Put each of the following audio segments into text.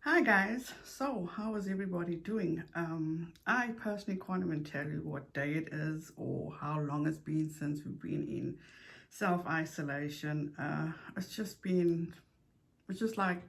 Hi guys, so how is everybody doing? I personally can't even tell you what day it is or how long it's been since we've been in self-isolation. It's just like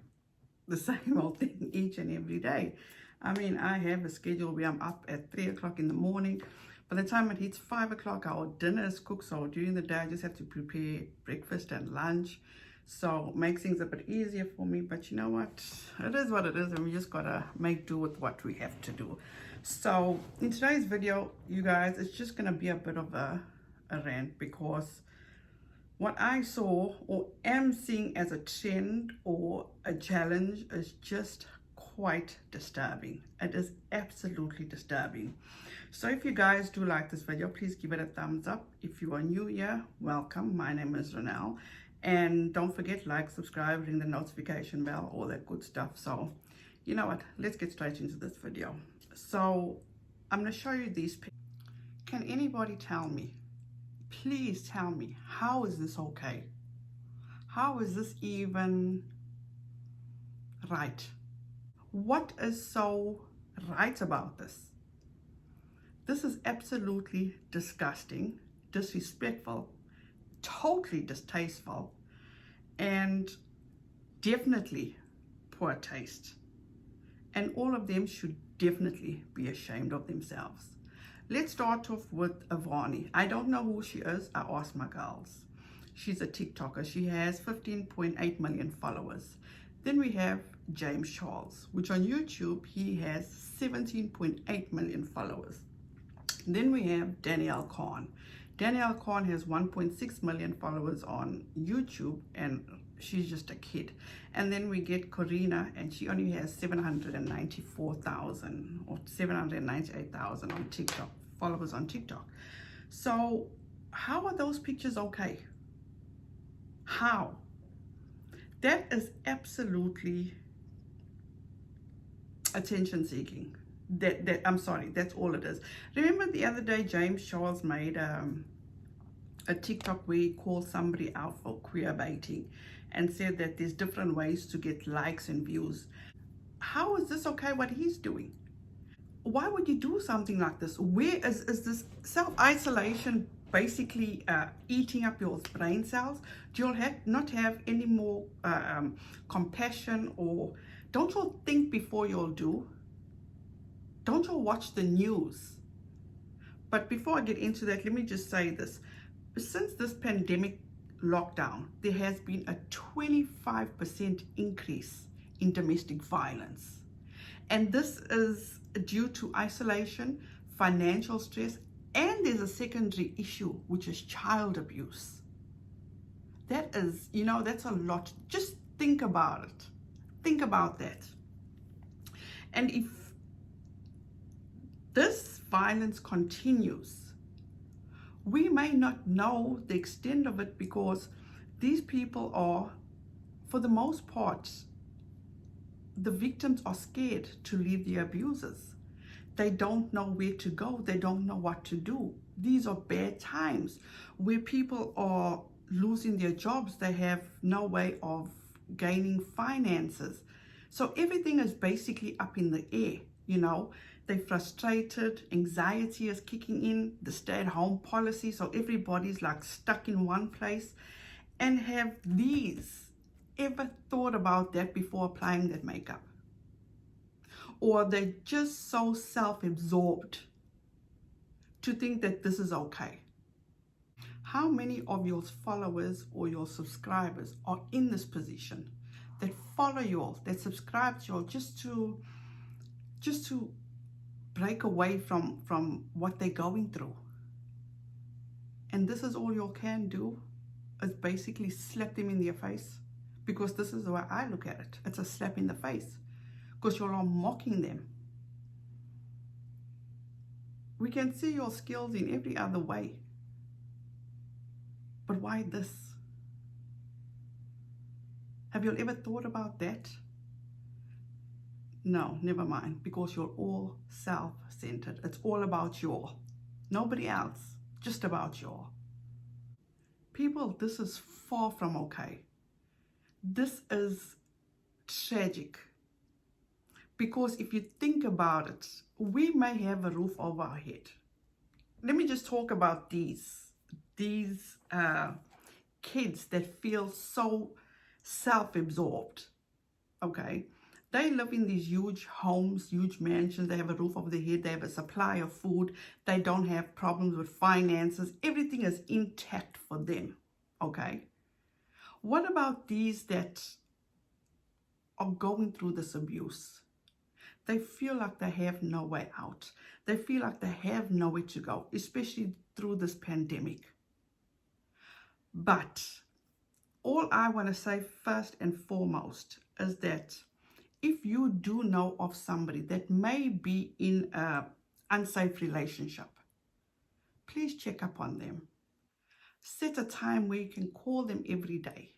the same old thing each and every day. I mean, I have a schedule where I'm up at 3 o'clock in the morning. By the time it hits 5 o'clock, our dinner is cooked. So during the day, I just have to prepare breakfast and lunch. So it makes things a bit easier for me. But you know what? It is what it is. And we just got to make do with what we have to do. So in today's video, you guys, it's just going to be a bit of a rant because what I saw or am seeing as a trend or a challenge is just quite disturbing. It is absolutely disturbing. So if you guys do like this video, please give it a thumbs up. If you are new here, welcome. My name is Danielle. And don't forget, like, subscribe, ring the notification bell, all that good stuff. So you know what? Let's get straight into this video. So I'm going to show you these pictures. Can anybody tell me? Please tell me, how is this okay? How is this even right? What is so right about this? This is absolutely disgusting, disrespectful, totally distasteful, and definitely poor taste. And all of them should definitely be ashamed of themselves. Let's start off with Avani. I don't know who she is. I asked my girls. She's a TikToker. She has 15.8 million followers. Then we have James Charles, which on YouTube, he has 17.8 million followers. Then we have Danielle Cohn. Danielle Cohn has 1.6 million followers on YouTube, and she's just a kid. And then we get Corinna, and she only has 794,000 or 798,000 on TikTok, followers on TikTok. So how are those pictures okay? How? That is absolutely attention seeking. I'm sorry, that's all it is. Remember the other day James Charles made a TikTok where he called somebody out for queer baiting and said that there's different ways to get likes and views. How is this okay what he's doing? Why would you do something like this? Where is this self-isolation basically eating up your brain cells? Do you not have any more compassion, or don't you think before you'll do? Don't you watch the news? But before I get into that, let me just say this. Since this pandemic lockdown, there has been a 25% increase in domestic violence. And this is due to isolation, financial stress, and there's a secondary issue, which is child abuse. That is, that's a lot. Just think about it. Think about that. And if this violence continues, we may not know the extent of it because these people are, for the most part, the victims are scared to leave the abusers. They don't know where to go. They don't know what to do. These are bad times where people are losing their jobs. They have no way of gaining finances. So everything is basically up in the air, They're frustrated, anxiety is kicking in, the stay-at-home policy, so everybody's like stuck in one place. And have these ever thought about that before applying that makeup? Or they're just so self-absorbed to think that this is okay? How many of your followers or your subscribers are in this position, that follow you all, that subscribe to you all just to break away from what they're going through? And this is all you can do, is basically slap them in their face? Because this is the way I look at it. It's a slap in the face, because you're all mocking them. We can see your skills in every other way, but why this? Have you ever thought about that? No, never mind, because you're all self-centered. It's all about you, nobody else, just about you. People, this is far from okay. This is tragic. Because if you think about it, we may have a roof over our head. Let me just talk about these kids that feel so self-absorbed. Okay, they live in these huge homes, huge mansions. They have a roof over their head. They have a supply of food. They don't have problems with finances. Everything is intact for them. Okay, what about these that are going through this abuse? They feel like they have no way out. They feel like they have nowhere to go, especially through this pandemic. But all I want to say first and foremost is that if you do know of somebody that may be in an unsafe relationship, please check up on them. Set a time where you can call them every day,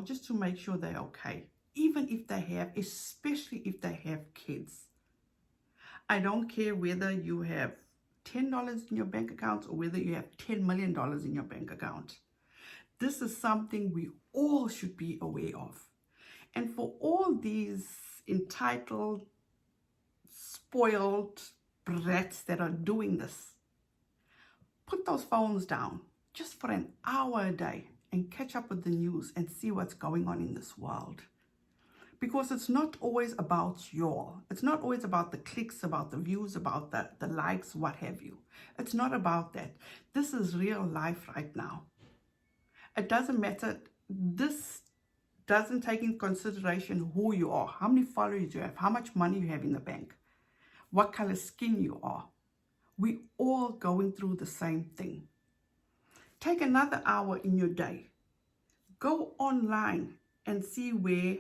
just to make sure they're okay. Even if they have, especially if they have kids. I don't care whether you have $10 in your bank account or whether you have $10 million in your bank account. This is something we all should be aware of. And for all these entitled, spoiled brats that are doing this, put those phones down just for an hour a day and catch up with the news and see what's going on in this world. Because it's not always about y'all. It's not always about the clicks, about the views, about the likes, what have you. It's not about that. This is real life right now. It doesn't matter. This doesn't take into consideration who you are, how many followers you have, how much money you have in the bank, what color skin you are. We all going through the same thing. Take another hour in your day. Go online and see where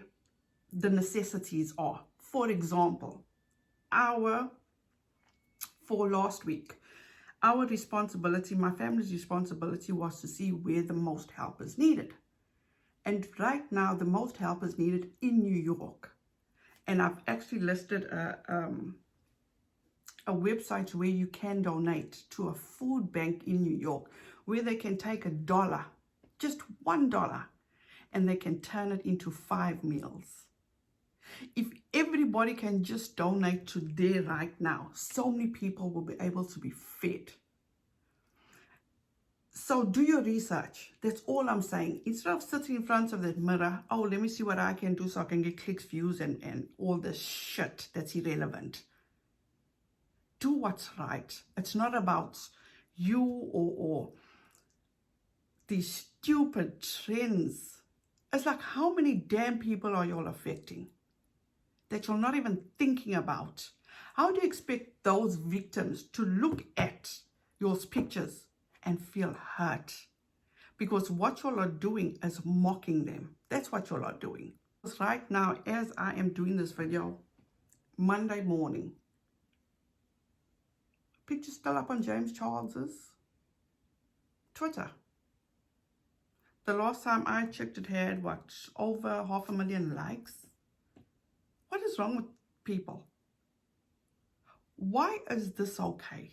the necessities are. For example, for last week, our responsibility, my family's responsibility, was to see where the most help is needed. And right now, the most help is needed in New York. And I've actually listed a website where you can donate to a food bank in New York, where they can take $1, just $1, and they can turn it into 5 meals. If everybody can just donate to there right now, so many people will be able to be fed. So do your research. That's all I'm saying. Instead of sitting in front of that mirror, oh, let me see what I can do so I can get clicks, views, and all this shit that's irrelevant. Do what's right. It's not about you or these stupid trends. It's like, how many damn people are y'all affecting that you're not even thinking about? How do you expect those victims to look at your pictures and feel hurt? Because what y'all are doing is mocking them. That's what y'all are doing. Because right now, as I am doing this video, Monday morning, picture's still up on James Charles's Twitter. The last time I checked, it had, over 500,000 likes? What is wrong with people? Why is this okay?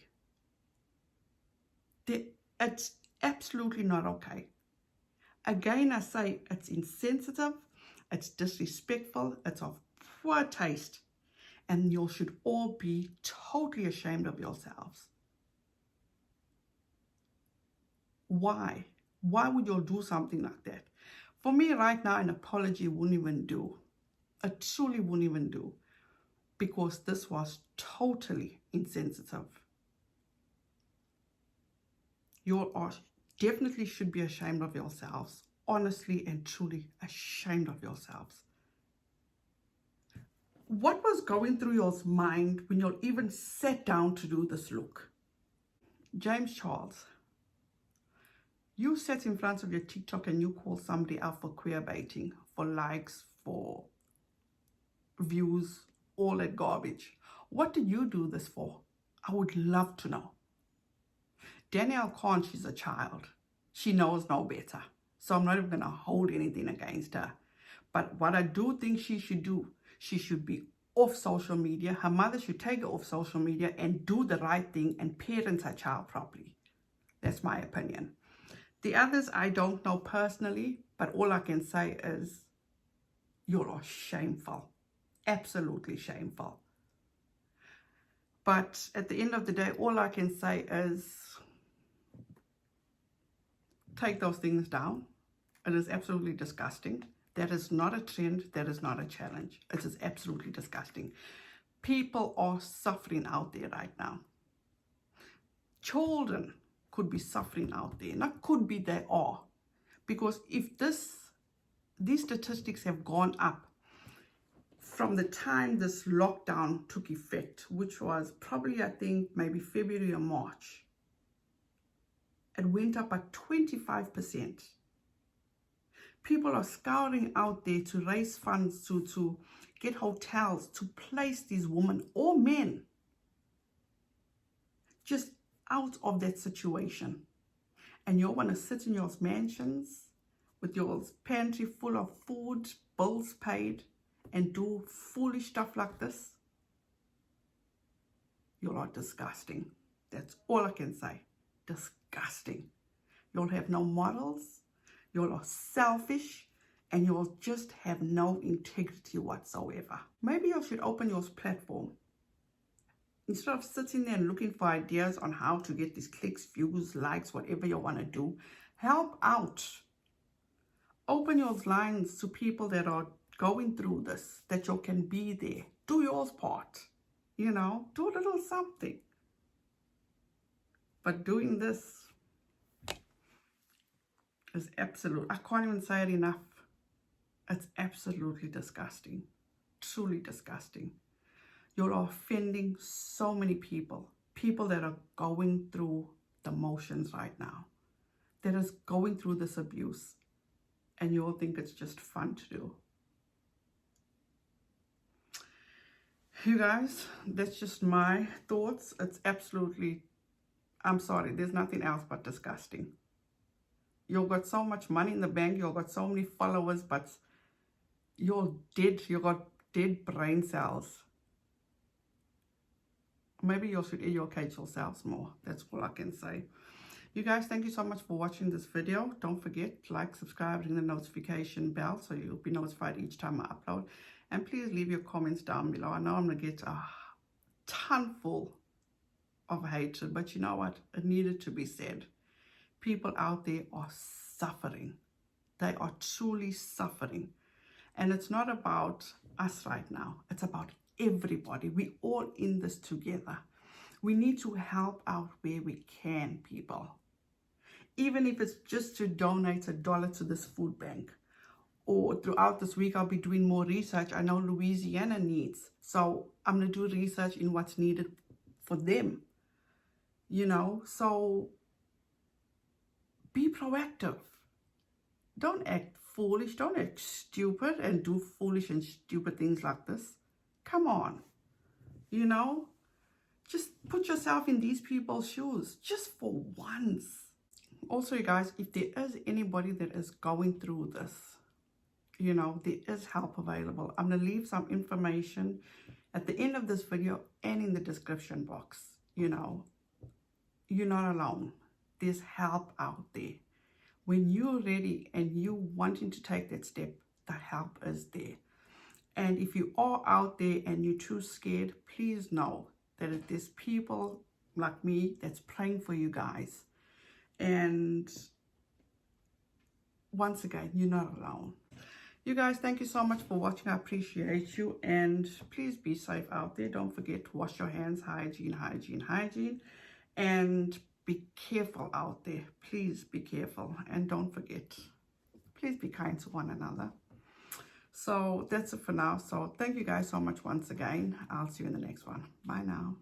It's absolutely not okay. Again, I say it's insensitive, it's disrespectful, it's of poor taste, and you should all be totally ashamed of yourselves. Why? Why would you do something like that? For me right now, an apology wouldn't even do. It truly wouldn't even do, because this was totally insensitive. You are definitely should be ashamed of yourselves. Honestly and truly ashamed of yourselves. What was going through your mind when you even sat down to do this look? James Charles, you sat in front of your TikTok and you call somebody out for queer baiting, for likes, for views, all that garbage. What did you do this for? I would love to know. Danielle Cohn, she's a child. She knows no better. So I'm not even going to hold anything against her. But what I do think she should do, she should be off social media. Her mother should take her off social media and do the right thing and parent her child properly. That's my opinion. The others I don't know personally, but all I can say is you're shameful. Absolutely shameful. But at the end of the day, all I can say is take those things down. It is absolutely disgusting. That is not a trend. That is not a challenge. It is absolutely disgusting. People are suffering out there right now. Children could be suffering out there. Not could be, they are. Because if these statistics have gone up from the time this lockdown took effect, which was probably, I think, maybe February or March, it went up by 25%. People are scouring out there to raise funds to get hotels, to place these women or men just out of that situation. And you want to sit in your mansions with your pantry full of food, bills paid, and do foolish stuff like this? You are disgusting. That's all I can say. Disgusting. You'll have no morals. You'll are selfish. And you'll just have no integrity whatsoever. Maybe you should open your platform. Instead of sitting there and looking for ideas on how to get these clicks, views, likes, whatever you want to do, help out. Open your lines to people that are going through this, that you can be there. Do your part. You know, do a little something. But doing this is absolute. I can't even say it enough. It's absolutely disgusting. Truly disgusting. You're offending so many people. People that are going through the motions right now. That is going through this abuse. And you all think it's just fun to do. You guys, that's just my thoughts. It's absolutely, I'm sorry, there's nothing else but disgusting. You've got so much money in the bank, you've got so many followers, but you're dead, you got dead brain cells. Maybe you should educate yourselves more. That's all I can say. You guys, thank you so much for watching this video. Don't forget, like, subscribe, ring the notification bell so you'll be notified each time I upload. And please leave your comments down below. I know I'm going to get a ton full of hatred, but you know what? It needed to be said. People out there are suffering. They are truly suffering. And it's not about us right now. It's about everybody. We're all in this together. We need to help out where we can, people. Even if it's just to donate $1 to this food bank. Or throughout this week, I'll be doing more research. I know Louisiana needs. So I'm going to do research in what's needed for them. You know, so be proactive. Don't act foolish. Don't act stupid and do foolish and stupid things like this. Come on. You know, just put yourself in these people's shoes just for once. Also, you guys, if there is anybody that is going through this, you know, there is help available. I'm going to leave some information at the end of this video and in the description box. You know, you're not alone. There's help out there. When you're ready and you're wanting to take that step, the help is there. And if you are out there and you're too scared, please know that there's people like me that's praying for you guys. And once again, you're not alone. You guys, thank you so much for watching. I appreciate you. And please be safe out there. Don't forget to wash your hands. Hygiene, hygiene, hygiene. And be careful out there. Please be careful. And don't forget, please be kind to one another. So that's it for now. So thank you guys so much once again. I'll see you in the next one. Bye now.